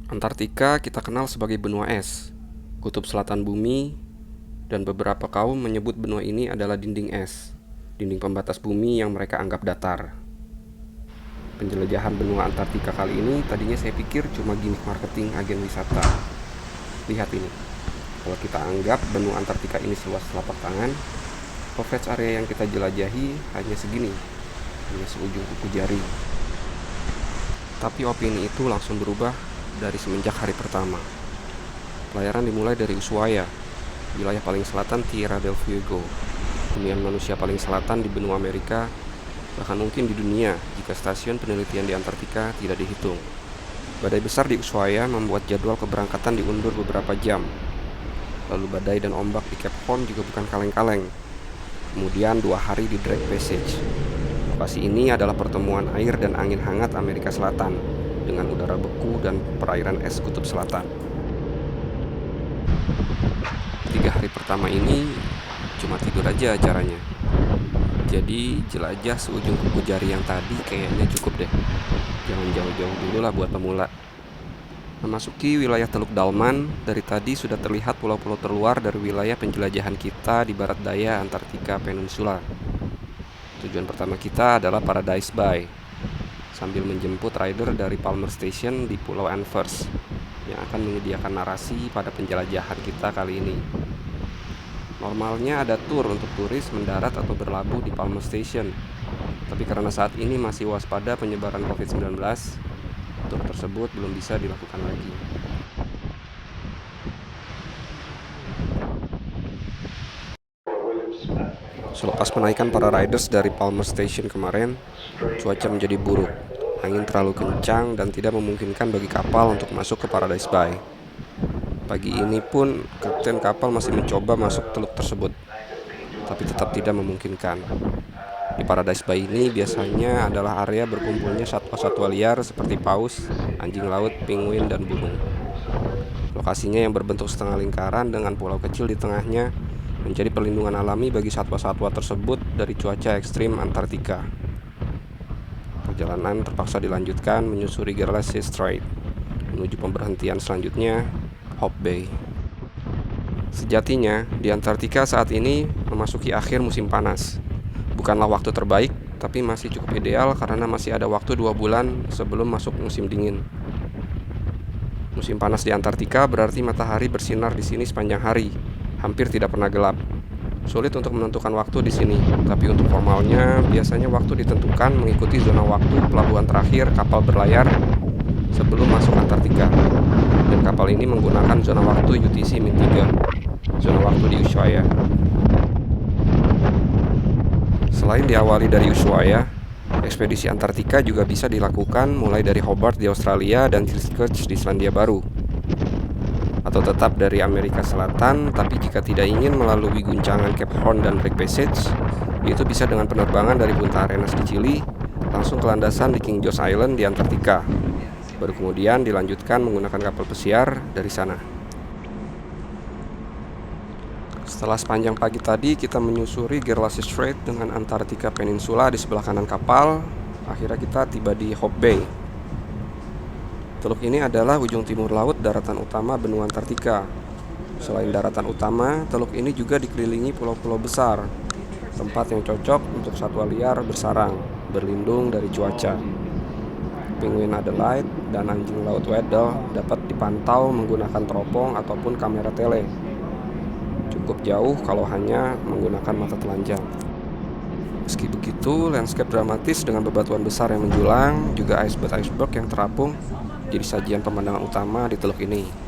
Antartika kita kenal sebagai benua es, kutub selatan bumi, dan beberapa kaum menyebut benua ini adalah dinding es, dinding pembatas bumi yang mereka anggap datar. Penjelajahan benua Antartika kali ini tadinya saya pikir cuma gimmick marketing agen wisata. Lihat ini, kalau kita anggap benua Antartika ini seluas telapak tangan, coverage area yang kita jelajahi hanya segini, hanya seujung kuku jari. Tapi opini itu langsung berubah dari semenjak hari pertama. Pelayaran dimulai dari Ushuaia, wilayah paling selatan Tierra del Fuego, hunian manusia paling selatan di benua Amerika, bahkan mungkin di dunia jika stasiun penelitian di Antartika tidak dihitung. Badai besar di Ushuaia membuat jadwal keberangkatan diundur beberapa jam. Lalu badai dan ombak di Cape Horn juga bukan kaleng-kaleng. Kemudian 2 hari di Drake Passage. Lokasi ini adalah pertemuan air dan angin hangat Amerika Selatan dengan udara beku dan perairan es kutub selatan. 3 hari pertama ini cuma tidur aja acaranya. Jadi jelajah seujung kuku jari yang tadi kayaknya cukup deh. Jangan jauh-jauh dulu lah buat pemula. Memasuki wilayah Teluk Dalman, dari tadi sudah terlihat pulau-pulau terluar dari wilayah penjelajahan kita di barat daya Antartika Peninsula. Tujuan pertama kita adalah Paradise Bay, sambil menjemput rider dari Palmer Station di Pulau Anvers yang akan menyediakan narasi pada penjelajahan kita kali ini. Normalnya ada tour untuk turis mendarat atau berlabuh di Palmer Station, tapi karena saat ini masih waspada penyebaran COVID-19, tur tersebut belum bisa dilakukan lagi. Selepas menaikkan para riders dari Palmer Station kemarin, cuaca menjadi buruk. Angin terlalu kencang dan tidak memungkinkan bagi kapal untuk masuk ke Paradise Bay. Pagi ini pun kapten kapal masih mencoba masuk teluk tersebut, tapi tetap tidak memungkinkan. Di Paradise Bay ini biasanya adalah area berkumpulnya satwa-satwa liar seperti paus, anjing laut, penguin, dan burung. Lokasinya yang berbentuk setengah lingkaran dengan pulau kecil di tengahnya menjadi perlindungan alami bagi satwa-satwa tersebut dari cuaca ekstrim Antartika. Perjalanan terpaksa dilanjutkan menyusuri Gerlache Strait menuju pemberhentian selanjutnya, Hope Bay. Sejatinya, di Antartika saat ini memasuki akhir musim panas. Bukanlah waktu terbaik, tapi masih cukup ideal karena masih ada waktu 2 bulan sebelum masuk musim dingin. Musim panas di Antartika berarti matahari bersinar di sini sepanjang hari, hampir tidak pernah gelap. Sulit untuk menentukan waktu di sini, tapi untuk formalnya biasanya waktu ditentukan mengikuti zona waktu pelabuhan terakhir kapal berlayar sebelum masuk Antartika. Dan kapal ini menggunakan zona waktu UTC-3, zona waktu di Ushuaia. Selain diawali dari Ushuaia, ekspedisi Antartika juga bisa dilakukan mulai dari Hobart di Australia dan Christchurch di Selandia Baru, atau tetap dari Amerika Selatan, tapi jika tidak ingin melalui guncangan Cape Horn dan Drake Passage, yaitu bisa dengan penerbangan dari Punta Arenas di Chili langsung ke landasan di King George Island di Antartika, baru kemudian dilanjutkan menggunakan kapal pesiar dari sana. Setelah sepanjang pagi tadi kita menyusuri Gerlache Strait dengan Antartika Peninsula di sebelah kanan kapal, akhirnya kita tiba di Hope Bay. Teluk ini adalah ujung timur laut daratan utama benua Antartika. Selain daratan utama, teluk ini juga dikelilingi pulau-pulau besar, tempat yang cocok untuk satwa liar bersarang, berlindung dari cuaca. Penguin Adelaide dan anjing laut Weddell dapat dipantau menggunakan teropong ataupun kamera tele. Cukup jauh kalau hanya menggunakan mata telanjang. Meski begitu, landscape dramatis dengan bebatuan besar yang menjulang, juga iceberg yang terapung, jadi sajian pemandangan utama di teluk ini.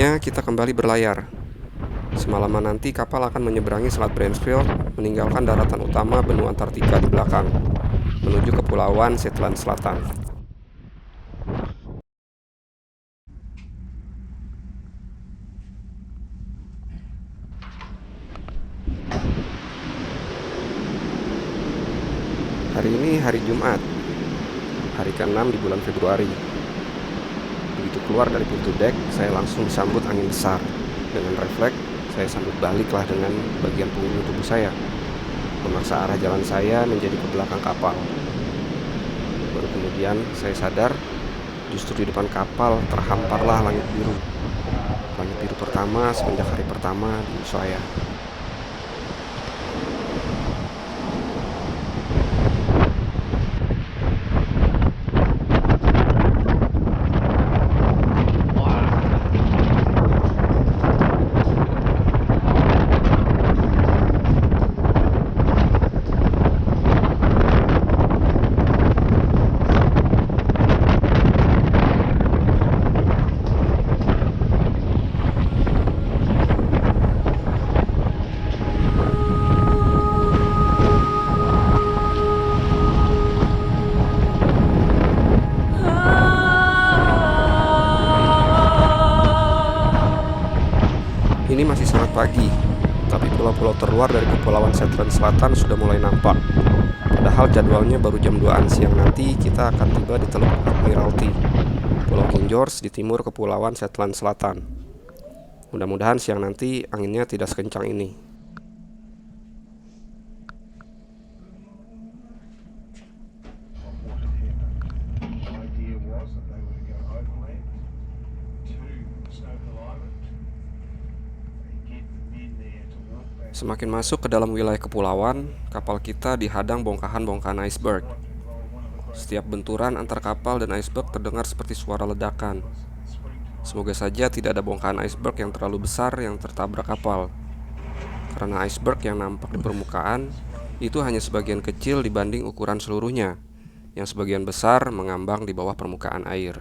Saatnya kita kembali berlayar. Semalaman nanti kapal akan menyeberangi Selat Bransfield, meninggalkan daratan utama benua Antartika di belakang, menuju Kepulauan Shetland Selatan. Hari ini hari Jumat, hari ke-6 di bulan Februari. Begitu keluar dari pintu dek, saya langsung disambut angin besar. Dengan refleks, saya sambut baliklah dengan bagian punggung tubuh saya, memaksa arah jalan saya menjadi ke belakang kapal. Baru kemudian saya sadar, justru di depan kapal terhamparlah langit biru. Langit biru pertama semenjak hari pertama di Ushuaia. Ini masih sangat pagi, tapi pulau-pulau terluar dari Kepulauan Shetland Selatan sudah mulai nampak. Padahal jadwalnya baru jam 2-an siang nanti kita akan tiba di Teluk Admiralty, Pulau King George di timur Kepulauan Shetland Selatan. Mudah-mudahan siang nanti anginnya tidak sekencang ini. Semakin masuk ke dalam wilayah kepulauan, kapal kita dihadang bongkahan-bongkahan iceberg. Setiap benturan antar kapal dan iceberg terdengar seperti suara ledakan. Semoga saja tidak ada bongkahan iceberg yang terlalu besar yang tertabrak kapal, karena iceberg yang nampak di permukaan itu hanya sebagian kecil dibanding ukuran seluruhnya, yang sebagian besar mengambang di bawah permukaan air.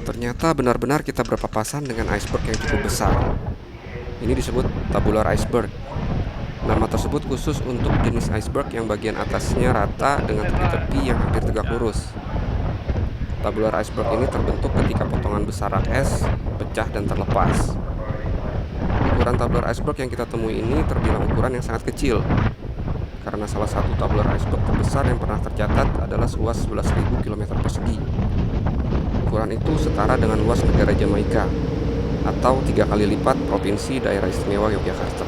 Ternyata benar-benar kita berpapasan dengan iceberg yang cukup besar. Ini disebut tabular iceberg. Nama tersebut khusus untuk jenis iceberg yang bagian atasnya rata dengan tepi-tepi yang hampir tegak lurus. Tabular iceberg ini terbentuk ketika potongan besar rak es pecah dan terlepas. Ukuran tabular iceberg yang kita temui ini terbilang ukuran yang sangat kecil, karena salah satu tabular iceberg terbesar yang pernah tercatat adalah seluas 11.000 km persegi. Ukuran itu setara dengan luas negara Jamaika, atau 3 kali lipat Provinsi Daerah Istimewa Yogyakarta.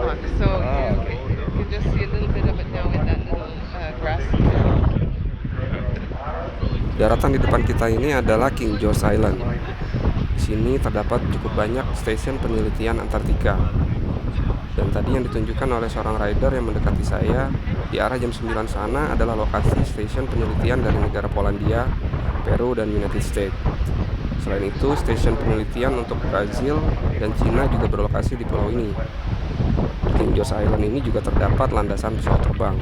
So you can just see a little bit of it now in that little grassy hill. Daratan di depan kita ini adalah King George Island. Di sini terdapat cukup banyak stasiun penelitian Antartika. Dan tadi yang ditunjukkan oleh seorang rider yang mendekati saya di arah jam 9 sana adalah lokasi stasiun penelitian dari negara Polandia, Peru, dan United States. Selain itu, stasiun penelitian untuk Brazil dan Cina juga berlokasi di pulau ini. Di King George Island ini juga terdapat landasan pesawat terbang.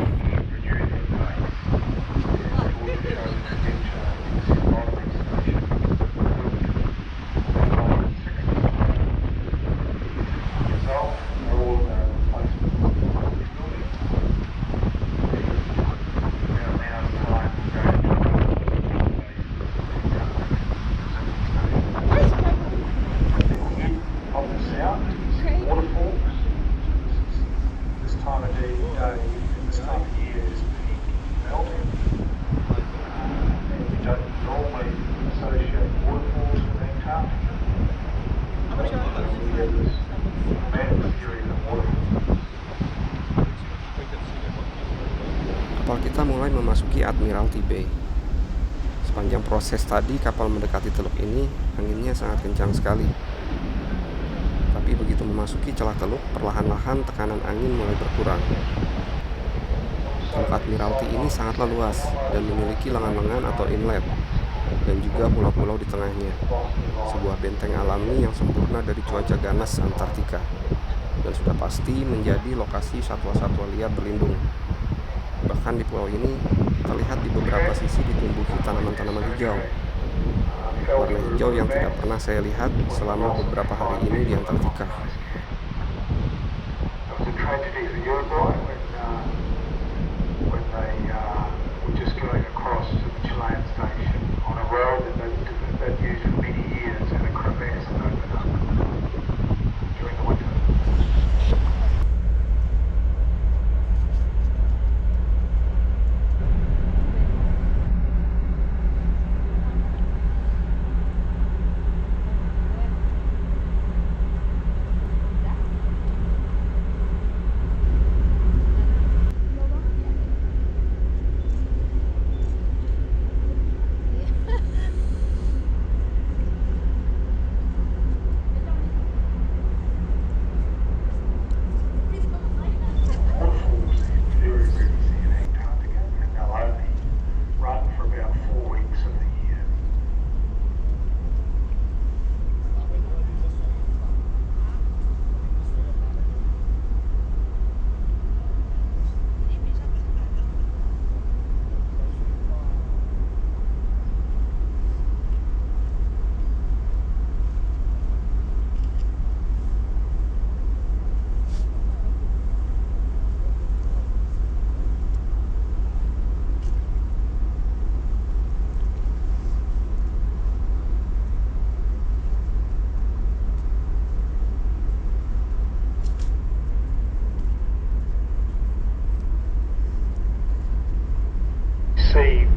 Kapal kita mulai memasuki Admiralty Bay. Sepanjang proses tadi kapal mendekati teluk ini, anginnya sangat kencang sekali. Tapi begitu memasuki celah teluk, perlahan-lahan tekanan angin mulai berkurang. Teluk Admiralty ini sangatlah luas dan memiliki lengan-lengan atau inlet, dan juga pulau-pulau di tengahnya. Sebuah benteng alami yang sempurna dari cuaca ganas Antartika, dan sudah pasti menjadi lokasi satwa-satwa liar berlindung. Bahkan di pulau ini terlihat di beberapa sisi ditumbuhi tanaman-tanaman hijau. Warna hijau yang tidak pernah saya lihat selama beberapa hari ini di Antartika.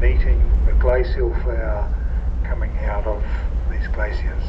Meeting the glacial flower coming out of these glaciers.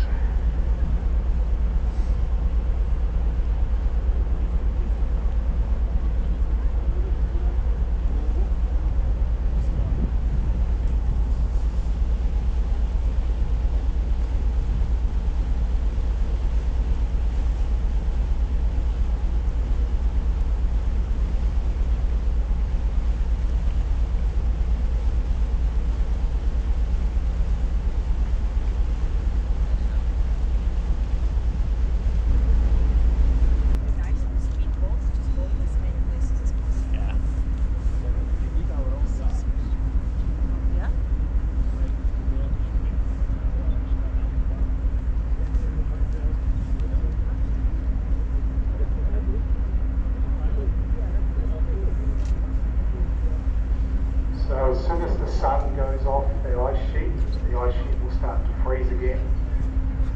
So as soon as the sun goes off the ice sheet will start to freeze again,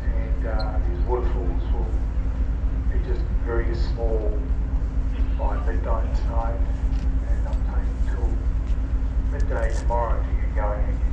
and these waterfalls will be just very small by midnight tonight, and I'm taking till midday tomorrow to get going again.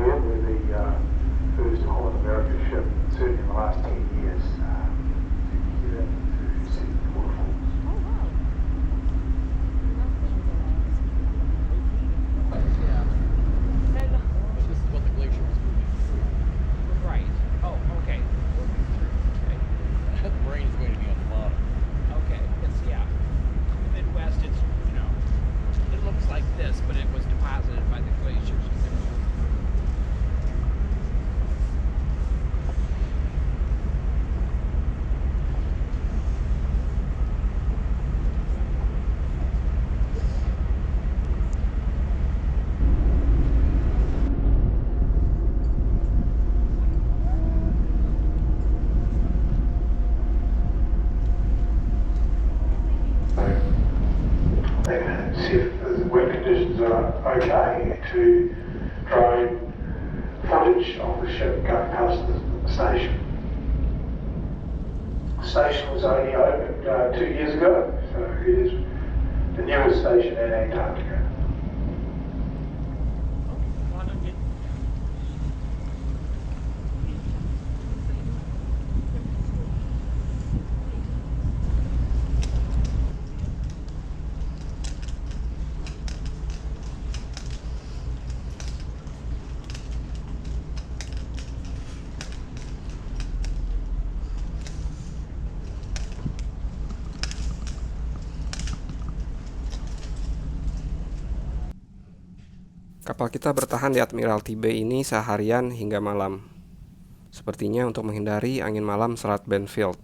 heard, we're the first Holland America ship, certainly in the last 10 years, to get into Sydney waterfalls. But this is what the glacier was moving through. Right. Oh, okay. Moving through. Okay. The brain is going to be on the bottom. Okay. It's, yeah. In the Midwest, it's, you know, it looks like this, but it was deposited by the glaciers. And see if the weather conditions are okay to drone footage of the ship going past the station. The station was only opened 2 years ago, so it is the newest station in Antarctica. Kapal kita bertahan di Admiralty Bay ini seharian hingga malam. Sepertinya untuk menghindari angin malam Selat Benfield.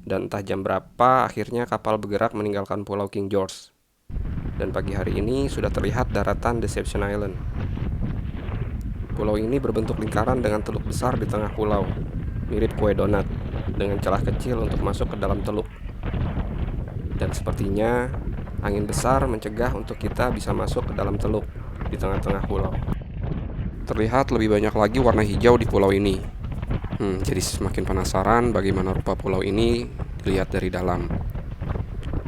Dan entah jam berapa akhirnya kapal bergerak meninggalkan Pulau King George. Dan pagi hari ini sudah terlihat daratan Deception Island. Pulau ini berbentuk lingkaran dengan teluk besar di tengah pulau, mirip kue donat, dengan celah kecil untuk masuk ke dalam teluk. Dan sepertinya angin besar mencegah untuk kita bisa masuk ke dalam teluk di tengah-tengah pulau. Terlihat lebih banyak lagi warna hijau di pulau ini. Jadi semakin penasaran bagaimana rupa pulau ini dilihat dari dalam.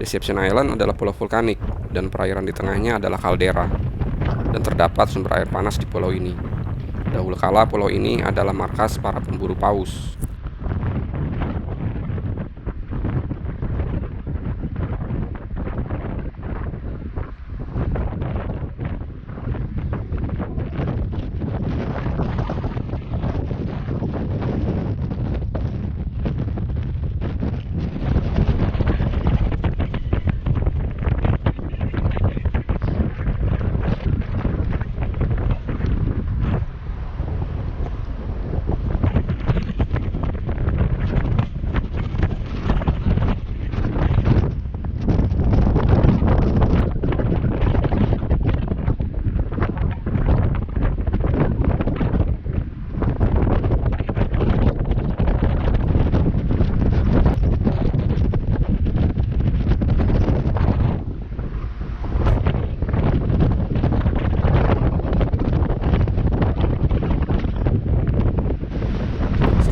Deception Island adalah pulau vulkanik dan perairan di tengahnya adalah kaldera. Dan terdapat sumber air panas di pulau ini. Dahulu kala pulau ini adalah markas para pemburu paus.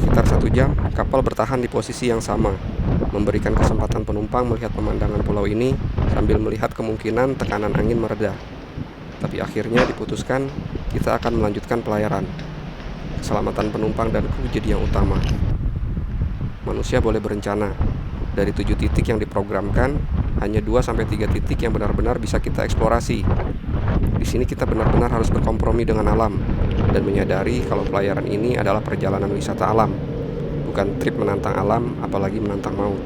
Sekitar 1 jam, kapal bertahan di posisi yang sama, memberikan kesempatan penumpang melihat pemandangan pulau ini sambil melihat kemungkinan tekanan angin mereda. Tapi akhirnya diputuskan kita akan melanjutkan pelayaran. Keselamatan penumpang dan kru jadi yang utama. Manusia boleh berencana. Dari 7 titik yang diprogramkan, hanya 2-3 titik yang benar-benar bisa kita eksplorasi. Di sini kita benar-benar harus berkompromi dengan alam dan menyadari kalau pelayaran ini adalah perjalanan wisata alam, bukan trip menantang alam, apalagi menantang maut.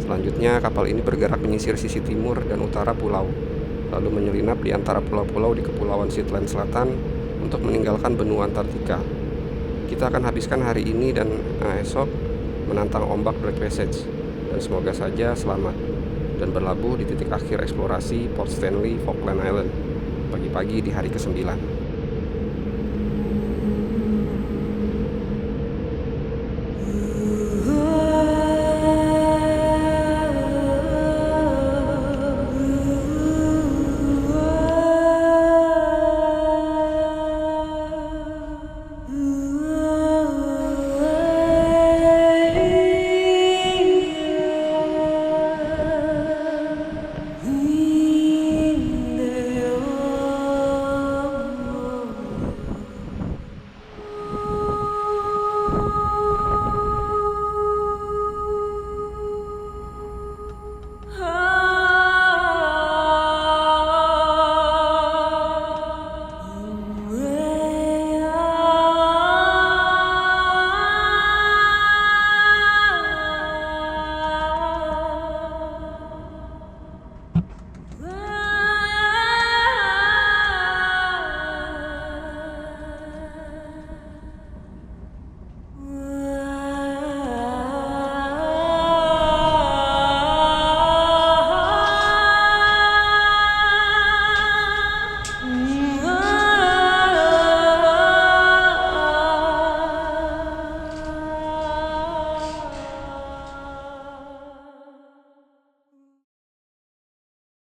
Selanjutnya, kapal ini bergerak menyisir sisi timur dan utara pulau, lalu menyelinap di antara pulau-pulau di Kepulauan Shetland Selatan untuk meninggalkan benua Antartika. Kita akan habiskan hari ini dan esok menantang ombak Black Passage, dan semoga saja selamat dan berlabuh di titik akhir eksplorasi Port Stanley, Falkland Island pagi-pagi di hari ke-9.